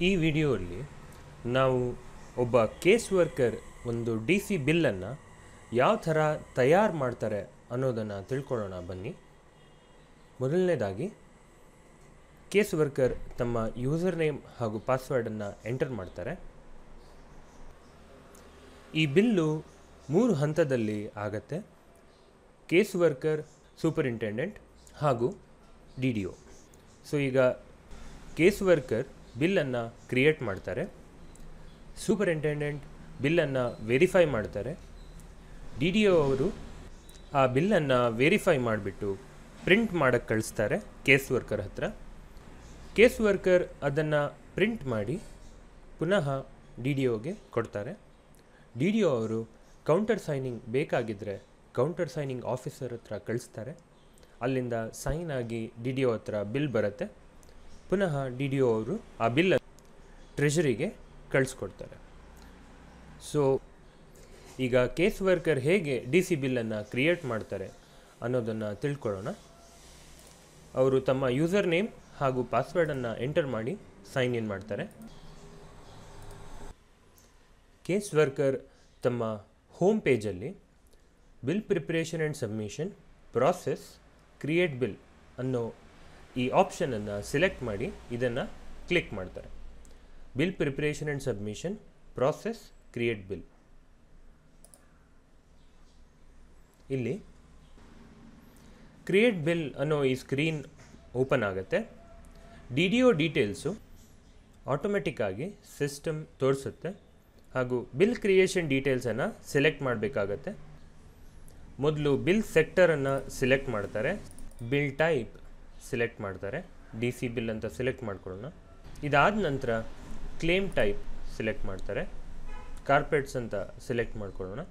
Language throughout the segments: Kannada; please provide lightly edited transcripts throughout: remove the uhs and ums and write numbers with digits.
ಈ ವಿಡಿಯೋದಲ್ಲಿ ನಾವು ಒಬ್ಬ ಕೇಸ್ ವರ್ಕರ್ ಒಂದು ಡಿ ಸಿ ಬಿಲ್ಲನ್ನು ಯಾವ ಥರ ತಯಾರು ಮಾಡ್ತಾರೆ ಅನ್ನೋದನ್ನು ತಿಳ್ಕೊಳ್ಳೋಣ ಬನ್ನಿ. ಮೊದಲನೇದಾಗಿ ಕೇಸ್ ವರ್ಕರ್ ತಮ್ಮ ಯೂಸರ್ ನೇಮ್ ಹಾಗೂ ಪಾಸ್ವರ್ಡನ್ನು ಎಂಟರ್ ಮಾಡ್ತಾರೆ. ಈ ಬಿಲ್ಲು 3 ಹಂತದಲ್ಲಿ ಆಗತ್ತೆ: ಕೇಸ್ ವರ್ಕರ್, ಸೂಪರಿಂಟೆಂಡೆಂಟ್ ಹಾಗೂ ಡಿ ಡಿ ಒ. ಸೊ ಈಗ ಕೇಸ್ ವರ್ಕರ್ ಬಿಲ್ಲನ್ನು ಕ್ರಿಯೇಟ್ ಮಾಡ್ತಾರೆ, ಸೂಪರಿಂಟೆಂಡೆಂಟ್ ಬಿಲ್ಲನ್ನು ವೆರಿಫೈ ಮಾಡ್ತಾರೆ, ಡಿ ಡಿ ಒ ಅವರು ಆ ಬಿಲ್ಲನ್ನು ವೆರಿಫೈ ಮಾಡಿಬಿಟ್ಟು ಪ್ರಿಂಟ್ ಮಾಡೋಕ್ಕೆ ಕಳಿಸ್ತಾರೆ ಕೇಸ್ ವರ್ಕರ್ ಹತ್ರ. ಕೇಸ್ ವರ್ಕರ್ ಅದನ್ನು ಪ್ರಿಂಟ್ ಮಾಡಿ ಪುನಃ ಡಿ ಡಿ ಒಗೆ ಕೊಡ್ತಾರೆ. ಡಿ ಡಿ ಒ ಅವರು ಕೌಂಟರ್ ಸೈನಿಂಗ್ ಬೇಕಾಗಿದ್ದರೆ ಕೌಂಟರ್ ಸೈನಿಂಗ್ ಆಫೀಸರ್ ಹತ್ರ ಕಳಿಸ್ತಾರೆ. ಅಲ್ಲಿಂದ ಸೈನ್ ಆಗಿ ಡಿ ಡಿ ಒ ಹತ್ರ ಬಿಲ್ ಬರುತ್ತೆ. ಪುನಃ ಡಿ ಡಿ ಒ ಅವರು ಆ ಬಿಲ್ ಟ್ರೆಷರಿಗೆ ಕಳಿಸ್ಕೊಡ್ತಾರೆ. ಸೊ ಈಗ ಕೇಸ್ ವರ್ಕರ್ ಹೇಗೆ ಡಿ ಸಿ ಬಿಲ್ಲನ್ನು ಕ್ರಿಯೇಟ್ ಮಾಡ್ತಾರೆ ಅನ್ನೋದನ್ನು ತಿಳ್ಕೊಳ್ಳೋಣ. ಅವರು ತಮ್ಮ ಯೂಸರ್ ನೇಮ್ ಹಾಗೂ ಪಾಸ್ವರ್ಡನ್ನು ಎಂಟರ್ ಮಾಡಿ ಸೈನ್ ಇನ್ ಮಾಡ್ತಾರೆ. ಕೇಸ್ ವರ್ಕರ್ ತಮ್ಮ ಹೋಮ್ ಪೇಜಲ್ಲಿ bill preparation and submission, process, create bill ಅನ್ನೋ ಈ ಆಪ್ಷನನ್ನು ಸೆಲೆಕ್ಟ್ ಮಾಡಿ ಇದನ್ನು ಕ್ಲಿಕ್ ಮಾಡ್ತಾರೆ. Bill preparation and submission, process, create bill. ಇಲ್ಲಿ ಕ್ರಿಯೇಟ್ ಬಿಲ್ ಅನ್ನೋ ಈ ಸ್ಕ್ರೀನ್ ಓಪನ್ ಆಗುತ್ತೆ. ಡಿ ಡಿ ಒ ಡೀಟೇಲ್ಸು ಆಟೋಮೆಟಿಕ್ಕಾಗಿ ಸಿಸ್ಟಮ್ ತೋರಿಸುತ್ತೆ ಹಾಗೂ ಬಿಲ್ ಕ್ರಿಯೇಷನ್ ಡೀಟೇಲ್ಸನ್ನು ಸೆಲೆಕ್ಟ್ ಮಾಡಬೇಕಾಗತ್ತೆ. ಮೊದಲು ಬಿಲ್ ಸೆಕ್ಟರನ್ನು ಸೆಲೆಕ್ಟ್ ಮಾಡ್ತಾರೆ, ಬಿಲ್ ಟೈಪ್ ಸೆಲೆಕ್ಟ್ ಮಾಡ್ತಾರೆ, ಡಿ ಸಿ ಬಿಲ್ ಅಂತ ಸೆಲೆಕ್ಟ್ ಮಾಡ್ಕೊಳ್ಳೋಣ. ಇದಾದ ನಂತರ ಕ್ಲೇಮ್ ಟೈಪ್ ಸೆಲೆಕ್ಟ್ ಮಾಡ್ತಾರೆ, ಕಾರ್ಪೆಟ್ಸ್ ಅಂತ ಸೆಲೆಕ್ಟ್ ಮಾಡ್ಕೊಳ್ಳೋಣ.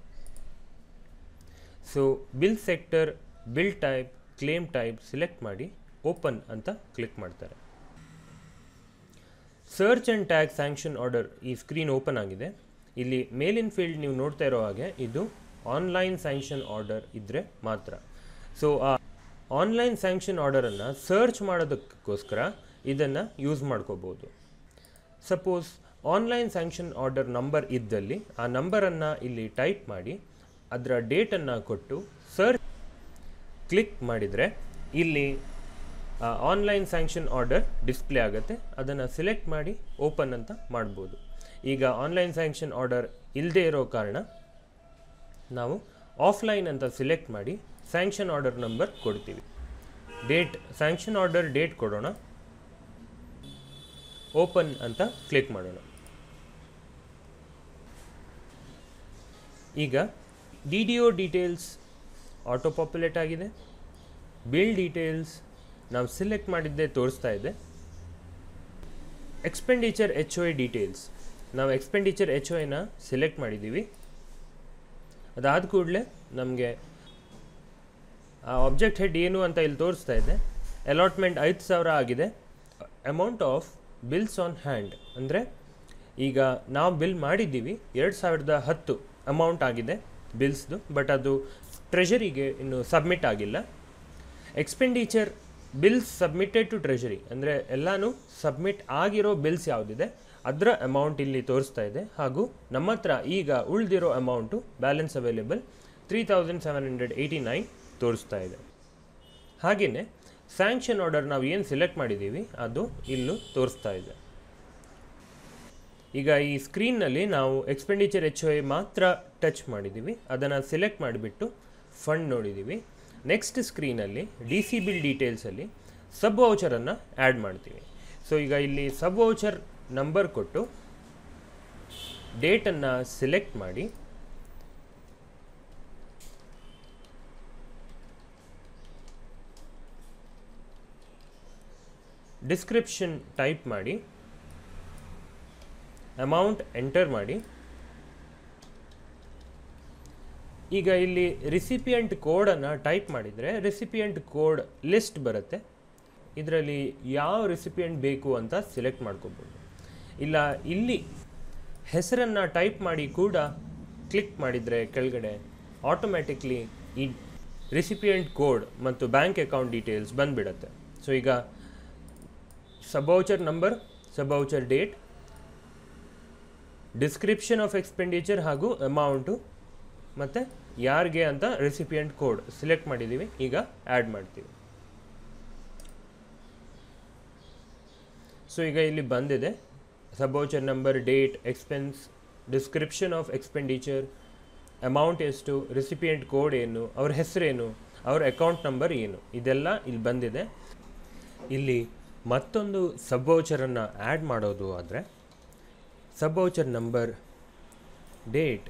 So bill sector, bill type, claim type select ಮಾಡಿ ಓಪನ್ ಅಂತ ಕ್ಲಿಕ್ ಮಾಡ್ತಾರೆ. Search and tag sanction order ಈ ಸ್ಕ್ರೀನ್ ಓಪನ್ ಆಗಿದೆ. ಇಲ್ಲಿ ಮೇಲಿನ ಫೀಲ್ಡ್ ನೀವು ನೋಡ್ತಾ ಇರೋ ಹಾಗೆ ಇದು ಆನ್ಲೈನ್ ಸ್ಯಾಂಕ್ಷನ್ ಆರ್ಡರ್ ಇದ್ದರೆ ಮಾತ್ರ. ಸೊ ಆ ಆನ್ಲೈನ್ ಸ್ಯಾಂಕ್ಷನ್ ಆರ್ಡರನ್ನು ಸರ್ಚ್ ಮಾಡೋದಕ್ಕೋಸ್ಕರ ಇದನ್ನು ಯೂಸ್ ಮಾಡ್ಕೋಬೋದು. Suppose online sanction order number ಇದ್ದಲ್ಲಿ ಆ ನಂಬರನ್ನು ಇಲ್ಲಿ ಟೈಪ್ ಮಾಡಿ ಅದರ ಡೇಟನ್ನು ಕೊಟ್ಟು ಸರ್ಚ್ ಕ್ಲಿಕ್ ಮಾಡಿದರೆ ಇಲ್ಲಿ ಆನ್ಲೈನ್ ಸ್ಯಾಂಕ್ಷನ್ ಆರ್ಡರ್ ಡಿಸ್ಪ್ಲೇ ಆಗುತ್ತೆ. ಅದನ್ನು ಸೆಲೆಕ್ಟ್ ಮಾಡಿ ಓಪನ್ ಅಂತ ಮಾಡ್ಬೋದು. ಈಗ ಆನ್ಲೈನ್ ಸ್ಯಾಂಕ್ಷನ್ ಆರ್ಡರ್ ಇಲ್ಲದೆ ಇರೋ ಕಾರಣ ನಾವು ಆಫ್ಲೈನ್ ಅಂತ ಸೆಲೆಕ್ಟ್ ಮಾಡಿ ಸ್ಯಾಂಕ್ಷನ್ ಆರ್ಡರ್ ನಂಬರ್ ಕೊಡ್ತೀವಿ. ಡೇಟ್, ಸ್ಯಾಂಕ್ಷನ್ ಆರ್ಡರ್ ಡೇಟ್ ಕೊಡೋಣ, ಓಪನ್ ಅಂತ ಕ್ಲಿಕ್ ಮಾಡೋಣ. ಈಗ ಡಿ ಡಿ ಒ ಡೀಟೇಲ್ಸ್ ಆಟೋ ಪಾಪ್ಯುಲೇಟ್ ಆಗಿದೆ. ಬಿಲ್ ಡೀಟೇಲ್ಸ್ ನಾವು ಸೆಲೆಕ್ಟ್ ಮಾಡಿದ್ದೇ ತೋರಿಸ್ತಾ ಇದೆ. Expenditure H O I details, ನಾವು ಎಕ್ಸ್ಪೆಂಡಿಚರ್ ಎಚ್ ಒ ಐನ ಸೆಲೆಕ್ಟ್ ಮಾಡಿದ್ದೀವಿ. ಅದಾದ ಕೂಡಲೇ ನಮಗೆ ಆ ಆಬ್ಜೆಕ್ಟ್ ಹೆಡ್ ಏನು ಅಂತ ಇಲ್ಲಿ ತೋರಿಸ್ತಾ ಇದೆ. ಅಲಾಟ್ಮೆಂಟ್ 5,000 ಆಗಿದೆ. Amount of bills on hand ಅಂದರೆ ಈಗ ನಾವು ಬಿಲ್ ಮಾಡಿದ್ದೀವಿ 2010 ಅಮೌಂಟ್ ಆಗಿದೆ ಬಿಲ್ಸ್ದು, ಬಟ್ ಅದು ಟ್ರೆಷರಿಗೆ ಇನ್ನು ಸಬ್ಮಿಟ್ ಆಗಿಲ್ಲ. Expenditure bills submitted to treasury ಅಂದರೆ ಎಲ್ಲನೂ ಸಬ್ಮಿಟ್ ಆಗಿರೋ ಬಿಲ್ಸ್ ಯಾವುದಿದೆ ಅದರ ಅಮೌಂಟ್ ಇಲ್ಲಿ ತೋರಿಸ್ತಾ ಇದೆ. ಹಾಗೂ ನಮ್ಮ ಹತ್ರ ಈಗ ಉಳಿದಿರೋ ಅಮೌಂಟು ಬ್ಯಾಲೆನ್ಸ್ ಅವೈಲೇಬಲ್ 3,789 ತೋರಿಸ್ತಾ ಇದೆ. ಹಾಗೆಯೇ ಸ್ಯಾಂಕ್ಷನ್ ಆರ್ಡರ್ ನಾವು ಏನು ಸೆಲೆಕ್ಟ್ ಮಾಡಿದ್ದೀವಿ ಅದು ಇಲ್ಲೂ ತೋರಿಸ್ತಾ ಇದೆ. ಈಗ ಈ ಸ್ಕ್ರೀನ್ನಲ್ಲಿ ನಾವು ಎಕ್ಸ್ಪೆಂಡಿಚರ್ ಎಚ್ ಒ ಐ ಮಾತ್ರ ಟಚ್ ಮಾಡಿದ್ದೀವಿ. ಅದನ್ನು ಸೆಲೆಕ್ಟ್ ಮಾಡಿಬಿಟ್ಟು ಫಂಡ್ ನೋಡಿದ್ದೀವಿ. ನೆಕ್ಸ್ಟ್ ಸ್ಕ್ರೀನಲ್ಲಿ ಡಿ ಸಿ ಬಿಲ್ ಡೀಟೇಲ್ಸಲ್ಲಿ ಸಬ್ ವೌಚರನ್ನು ಆ್ಯಡ್ ಮಾಡ್ತೀವಿ. ಸೊ ಈಗ ಇಲ್ಲಿ ಸಬ್ ವೌಚರ್ ನಂಬರ್ ಕೊಟ್ಟು ಡೇಟನ್ನು ಸೆಲೆಕ್ಟ್ ಮಾಡಿ ಡಿಸ್ಕ್ರಿಪ್ಷನ್ ಟೈಪ್ ಮಾಡಿ ಅಮೌಂಟ್ ಎಂಟರ್ ಮಾಡಿ. ಈಗ ಇಲ್ಲಿ ರಿಸಿಪಿಯೆಂಟ್ ಕೋಡನ್ನು ಟೈಪ್ ಮಾಡಿದರೆ ರಿಸಿಪಿಯೆಂಟ್ ಕೋಡ್ ಲಿಸ್ಟ್ ಬರುತ್ತೆ. ಇದರಲ್ಲಿ ಯಾವ ರಿಸಿಪಿಯೆಂಟ್ ಬೇಕು ಅಂತ ಸೆಲೆಕ್ಟ್ ಮಾಡ್ಕೋಬೋದು. ಇಲ್ಲ ಇಲ್ಲಿ ಹೆಸರನ್ನು ಟೈಪ್ ಮಾಡಿ ಕೂಡ ಕ್ಲಿಕ್ ಮಾಡಿದರೆ ಕೆಳಗಡೆ ಆಟೋಮ್ಯಾಟಿಕ್ಲಿ ಈ ರಿಸಿಪಿಯೆಂಟ್ ಕೋಡ್ ಮತ್ತು ಬ್ಯಾಂಕ್ ಅಕೌಂಟ್ ಡೀಟೇಲ್ಸ್ ಬಂದುಬಿಡುತ್ತೆ. ಸೊ ಈಗ sub voucher number, sub voucher date, description of expenditure ಹಾಗೂ ಅಮೌಂಟು ಮತ್ತು ಯಾರಿಗೆ ಅಂತ ರೆಸಿಪಿಯೆಂಟ್ ಕೋಡ್ ಸೆಲೆಕ್ಟ್ ಮಾಡಿದ್ದೀವಿ. ಈಗ ಆ್ಯಡ್ ಮಾಡ್ತೀವಿ. ಸೊ ಈಗ ಇಲ್ಲಿ ಬಂದಿದೆ sub voucher number, date, expense, description of expenditure, amount ಎಷ್ಟು, ರೆಸಿಪಿಯೆಂಟ್ ಕೋಡ್ ಏನು, ಅವ್ರ ಹೆಸರೇನು, ಅವ್ರ ಅಕೌಂಟ್ ನಂಬರ್ ಏನು, ಇದೆಲ್ಲ ಇಲ್ಲಿ ಬಂದಿದೆ. ಇಲ್ಲಿ ಮತ್ತೊಂದು ಸಬ್ ವೌಚರನ್ನು ಆ್ಯಡ್ ಮಾಡೋದು ಆದರೆ sub voucher number, date,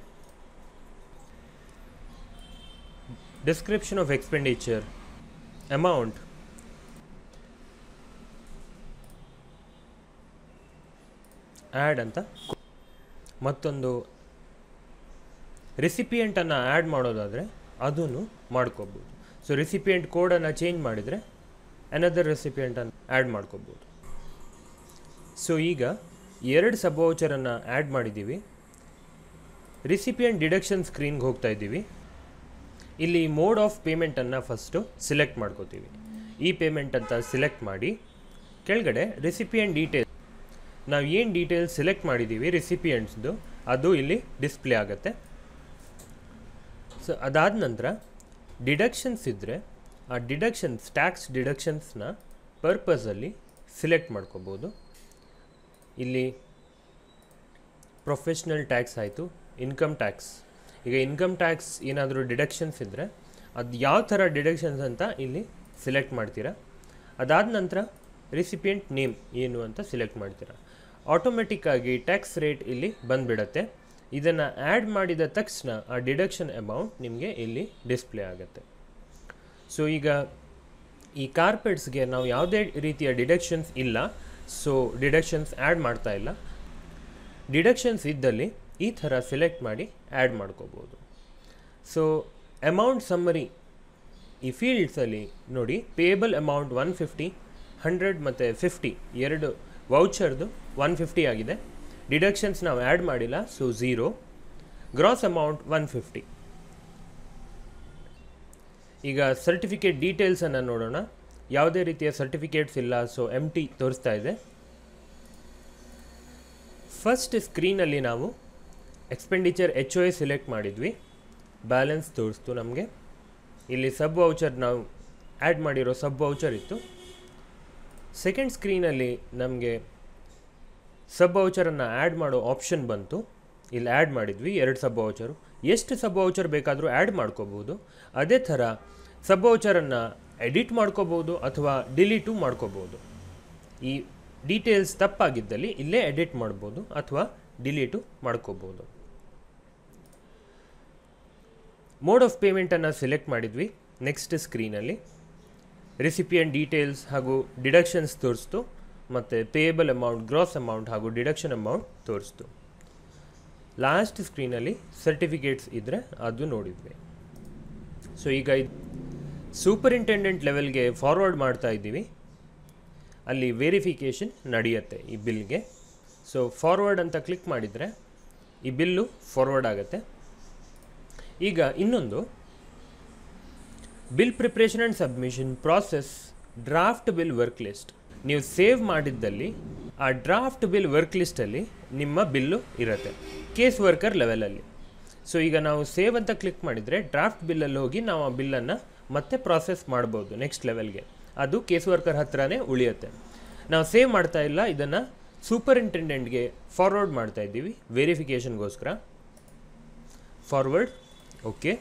description of expenditure, amount, add ಅಂತ ಮತ್ತೊಂದು ರೆಸಿಪಿಯೆಂಟನ್ನು ಆ್ಯಡ್ ಮಾಡೋದಾದರೆ ಅದನ್ನು ಮಾಡ್ಕೋಬೋದು. ಸೊ ರೆಸಿಪಿಯೆಂಟ್ ಕೋಡನ್ನು ಚೇಂಜ್ ಮಾಡಿದರೆ ಅನದರ್ ರೆಸಿಪಿಯೆಂಟನ್ನು ಆ್ಯಡ್ ಮಾಡ್ಕೋಬೋದು. ಸೊ ಈಗ 2 ಸಬ್ ವೌಚರನ್ನು ಆ್ಯಡ್ ಮಾಡಿದ್ದೀವಿ. ರೆಸಿಪಿಯೆಂಟ್ ಡಿಡಕ್ಷನ್ ಸ್ಕ್ರೀನ್ಗೆ ಹೋಗ್ತಾ ಇದ್ದೀವಿ. ಇಲ್ಲಿ ಮೋಡ್ ಆಫ್ ಪೇಮೆಂಟನ್ನು ಫಸ್ಟು ಸಿಲೆಕ್ಟ್ ಮಾಡ್ಕೋತೀವಿ. ಈ ಪೇಮೆಂಟ್ ಅಂತ ಸಿಲೆಕ್ಟ್ ಮಾಡಿ ಕೆಳಗಡೆ ರೆಸಿಪಿಯೆಂಟ್ ಡೀಟೇಲ್ಸ್, ನಾವು ಏನು ಡೀಟೇಲ್ಸ್ ಸೆಲೆಕ್ಟ್ ಮಾಡಿದ್ದೀವಿ ರೆಸಿಪಿಯೆಂಟ್ಸ್ದು ಅದು ಇಲ್ಲಿ ಡಿಸ್ಪ್ಲೇ ಆಗುತ್ತೆ. ಸೊ ಅದಾದ ನಂತರ ಡಿಡಕ್ಷನ್ಸ್ ಇದ್ದರೆ ಆ ಡಿಡಕ್ಷನ್ಸ್, ಟ್ಯಾಕ್ಸ್ ಡಿಡಕ್ಷನ್ಸ್ನ ಪರ್ಪಸಲ್ಲಿ ಸಿಲೆಕ್ಟ್ ಮಾಡ್ಕೋಬೋದು. ಇಲ್ಲಿ ಪ್ರೊಫೆಷ್ನಲ್ ಟ್ಯಾಕ್ಸ್ ಆಯಿತು, ಇನ್ಕಮ್ ಟ್ಯಾಕ್ಸ್. ಈಗ ಇನ್ಕಮ್ ಟ್ಯಾಕ್ಸ್ ಏನಾದರೂ ಡಿಡಕ್ಷನ್ಸ್ ಇದ್ದರೆ ಅದು ಯಾವ ಥರ ಡಿಡಕ್ಷನ್ಸ್ ಅಂತ ಇಲ್ಲಿ ಸಿಲೆಕ್ಟ್ ಮಾಡ್ತೀರಾ. ಅದಾದ ನಂತರ ರೆಸಿಪಿಯೆಂಟ್ ನೇಮ್ ಏನು ಅಂತ ಸಿಲೆಕ್ಟ್ ಮಾಡ್ತೀರಾ. ಆಟೋಮೆಟಿಕ್ಕಾಗಿ ಟ್ಯಾಕ್ಸ್ ರೇಟ್ ಇಲ್ಲಿ ಬಂದುಬಿಡತ್ತೆ. ಇದನ್ನು ಆ್ಯಡ್ ಮಾಡಿದ ತಕ್ಷಣ ಆ ಡಿಡಕ್ಷನ್ ಅಮೌಂಟ್ ನಿಮಗೆ ಇಲ್ಲಿ ಡಿಸ್ಪ್ಲೇ ಆಗುತ್ತೆ. ಸೊ ಈಗ ಈ ಕಾರ್ಪೆಟ್ಸ್ಗೆ ನಾವು ಯಾವುದೇ ರೀತಿಯ ಡಿಡಕ್ಷನ್ಸ್ ಇಲ್ಲ, ಸೊ ಡಿಡಕ್ಷನ್ಸ್ ಆ್ಯಡ್ ಮಾಡ್ತಾ ಇಲ್ಲ. ಡಿಡಕ್ಷನ್ಸ್ ಇದ್ದಲ್ಲಿ ಈ ಥರ ಸೆಲೆಕ್ಟ್ ಮಾಡಿ ಆ್ಯಡ್ ಮಾಡ್ಕೋಬೋದು. ಸೊ ಅಮೌಂಟ್ ಸಮ್ಮರಿ ಈ ಫೀಲ್ಡ್ಸಲ್ಲಿ ನೋಡಿ, ಪೇಬಲ್ ಅಮೌಂಟ್ 150, 100 ಮತ್ತು 50 ಎರಡು ವೌಚರ್ದು 150 ಆಗಿದೆ. ಡಿಡಕ್ಷನ್ಸ್ ನಾವು ಆ್ಯಡ್ ಮಾಡಿಲ್ಲ, ಸೊ 0. Gross amount 150. ಈಗ ಸರ್ಟಿಫಿಕೇಟ್ ಡೀಟೇಲ್ಸನ್ನು ನೋಡೋಣ. ಯಾವುದೇ ರೀತಿಯ ಸರ್ಟಿಫಿಕೇಟ್ಸ್ ಇಲ್ಲ, ಸೊ ಎಂಟಿ ತೋರಿಸ್ತಾ ಇದೆ. ಫಸ್ಟ್ ಸ್ಕ್ರೀನಲ್ಲಿ ನಾವು ಎಕ್ಸ್ಪೆಂಡಿಚರ್ HOA ಸಿಲೆಕ್ಟ್ ಮಾಡಿದ್ವಿ, ಬ್ಯಾಲೆನ್ಸ್ ತೋರಿಸ್ತು ನಮಗೆ. ಇಲ್ಲಿ ಸಬ್ ವೌಚರ್ ನಾವು ಆ್ಯಡ್ ಮಾಡಿರೋ ಸಬ್ ವೌಚರ್ ಇತ್ತು. ಸೆಕೆಂಡ್ ಸ್ಕ್ರೀನಲ್ಲಿ ನಮಗೆ ಸಬ್ ವೌಚರನ್ನು ಆ್ಯಡ್ ಮಾಡೋ ಆಪ್ಷನ್ ಬಂತು. ಇಲ್ಲಿ ಆ್ಯಡ್ ಮಾಡಿದ್ವಿ 2 ಸಬ್ ವೌಚರು. ಎಷ್ಟು ಸಬ್ ವೌಚರ್ ಬೇಕಾದರೂ ಆ್ಯಡ್ ಮಾಡ್ಕೋಬೋದು. ಅದೇ ಥರ ಸಬ್ ವೌಚರನ್ನು ಎಡಿಟ್ ಮಾಡ್ಕೋಬೋದು ಅಥವಾ ಡಿಲೀಟು ಮಾಡ್ಕೋಬೋದು. ಈ ಡೀಟೇಲ್ಸ್ ತಪ್ಪಾಗಿದ್ದಲ್ಲಿ ಇಲ್ಲೇ ಎಡಿಟ್ ಮಾಡ್ಬೋದು ಅಥವಾ ಡಿಲೀಟು ಮಾಡ್ಕೋಬೋದು. ಮೋಡ್ ಆಫ್ ಪೇಮೆಂಟನ್ನು ಸೆಲೆಕ್ಟ್ ಮಾಡಿದ್ವಿ. ನೆಕ್ಸ್ಟ್ ಸ್ಕ್ರೀನಲ್ಲಿ ರೆಸಿಪಿಯೆಂಟ್ ಡೀಟೇಲ್ಸ್ ಹಾಗೂ ಡಿಡಕ್ಷನ್ಸ್ ತೋರಿಸ್ತು, ಮತ್ತು ಪೇಯಬಲ್ ಅಮೌಂಟ್, ಗ್ರಾಸ್ ಅಮೌಂಟ್ ಹಾಗೂ ಡಿಡಕ್ಷನ್ ಅಮೌಂಟ್ ತೋರಿಸ್ತು. ಲಾಸ್ಟ್ ಸ್ಕ್ರೀನಲ್ಲಿ ಸರ್ಟಿಫಿಕೇಟ್ಸ್ ಇದ್ದರೆ ಅದು ನೋಡಿದ್ವಿ. ಸೊ ಈಗ ಸೂಪರಿಂಟೆಂಡೆಂಟ್ ಲೆವೆಲ್ಗೆ ಫಾರ್ವರ್ಡ್ ಮಾಡ್ತಾ ಇದ್ದೀವಿ. ಅಲ್ಲಿ ವೆರಿಫಿಕೇಷನ್ ನಡೆಯುತ್ತೆ ಈ ಬಿಲ್ಗೆ. ಸೊ ಫಾರ್ವರ್ಡ್ ಅಂತ ಕ್ಲಿಕ್ ಮಾಡಿದರೆ ಈ ಬಿಲ್ಲು ಫಾರ್ವರ್ಡ್ ಆಗುತ್ತೆ. ಈಗ ಇನ್ನೊಂದು bill preparation and submission process, draft bill work list. ನೀವು ಸೇವ್ ಮಾಡಿದ್ದಲ್ಲಿ ಆ ಡ್ರಾಫ್ಟ್ ಬಿಲ್ ವರ್ಕ್ ಲಿಸ್ಟಲ್ಲಿ ನಿಮ್ಮ ಬಿಲ್ಲು ಇರುತ್ತೆ ಕೇಸ್ ವರ್ಕರ್ ಲೆವೆಲಲ್ಲಿ. ಸೊ ಈಗ ನಾವು ಸೇವ್ ಅಂತ ಕ್ಲಿಕ್ ಮಾಡಿದರೆ ಡ್ರಾಫ್ಟ್ ಬಿಲ್ಲಲ್ಲಿ ಹೋಗಿ ನಾವು ಆ ಬಿಲ್ಲನ್ನು ಮತ್ತೆ ಪ್ರಾಸೆಸ್ ಮಾಡ್ಬೋದು ನೆಕ್ಸ್ಟ್ ಲೆವೆಲ್ಗೆ. ಅದು ಕೇಸ್ ವರ್ಕರ್ ಹತ್ರನೇ ಉಳಿಯುತ್ತೆ. ನಾವು ಸೇವ್ ಮಾಡ್ತಾ ಇಲ್ಲ, ಇದನ್ನು ಸೂಪರಿಂಟೆಂಡೆಂಟ್ಗೆ ಫಾರ್ವರ್ಡ್ ಮಾಡ್ತಾ ಇದ್ದೀವಿ ವೆರಿಫಿಕೇಷನ್ಗೋಸ್ಕರ. Forward, okay.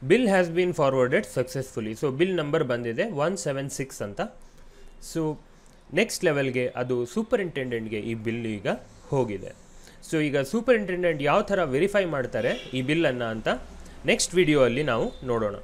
Bill has been forwarded successfully. So bill number ಬಂದಿದೆ 176 ಅಂತ. ಸೊ ನೆಕ್ಸ್ಟ್ ಲೆವೆಲ್ಗೆ ಅದು ಸೂಪರಿಂಟೆಂಡೆಂಟ್ಗೆ ಈ ಬಿಲ್ ಈಗ ಹೋಗಿದೆ. ಸೊ ಈಗ ಸೂಪರಿಂಟೆಂಡೆಂಟ್ ಯಾವ ಥರ ವೆರಿಫೈ ಮಾಡ್ತಾರೆ ಈ ಬಿಲ್ಲನ್ನು ಅಂತ ನೆಕ್ಸ್ಟ್ ವಿಡಿಯೋ ಅಲ್ಲಿ ನಾವು ನೋಡೋಣ.